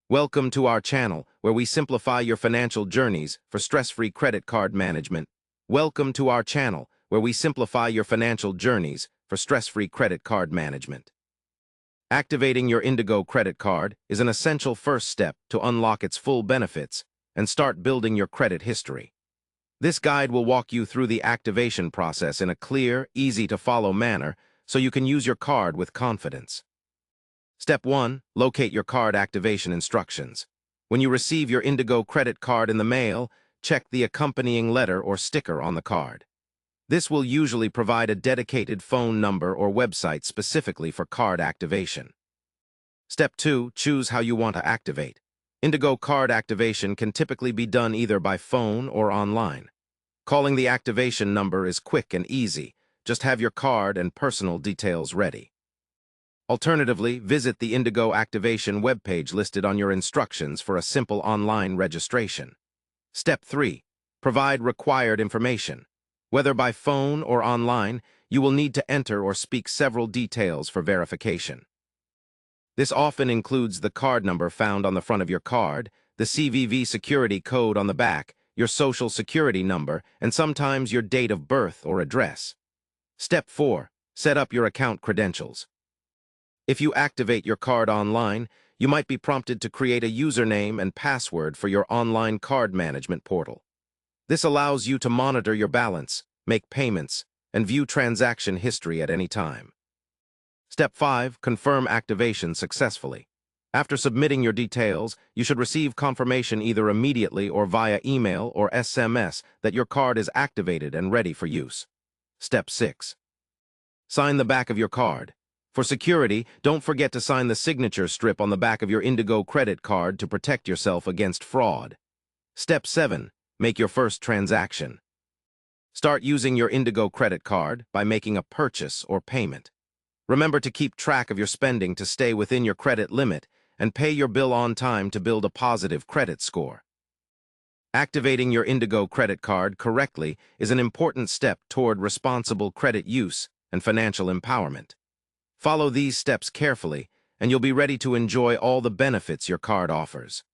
Welcome to our channel, where we simplify your financial journeys for stress-free credit card management. Welcome to our channel, where we simplify your financial journeys for stress-free credit card management. Activating your Indigo credit card is an essential first step to unlock its full benefits and start building your credit history. This guide will walk you through the activation process in a clear, easy-to-follow manner so you can use your card with confidence. Step 1. Locate your card activation instructions. When you receive your Indigo credit card in the mail, check the accompanying letter or sticker on the card. This will usually provide a dedicated phone number or website specifically for card activation. Step 2. Choose how you want to activate. Indigo card activation can typically be done either by phone or online. Calling the activation number is quick and easy. Just have your card and personal details ready. Alternatively, visit the Indigo activation webpage listed on your instructions for a simple online registration. Step 3. Provide required information. Whether by phone or online, you will need to enter or speak several details for verification. This often includes the card number found on the front of your card, the CVV security code on the back, your social security number, and sometimes your date of birth or address. Step 4. Set up your account credentials. If you activate your card online, you might be prompted to create a username and password for your online card management portal. This allows you to monitor your balance, make payments, and view transaction history at any time. Step 5. Confirm activation successfully. After submitting your details, you should receive confirmation either immediately or via email or SMS that your card is activated and ready for use. Step 6. Sign the back of your card. For security, don't forget to sign the signature strip on the back of your Indigo credit card to protect yourself against fraud. Step 7. Make your first transaction. Start using your Indigo credit card by making a purchase or payment. Remember to keep track of your spending to stay within your credit limit and pay your bill on time to build a positive credit score. Activating your Indigo credit card correctly is an important step toward responsible credit use and financial empowerment. Follow these steps carefully, and you'll be ready to enjoy all the benefits your card offers.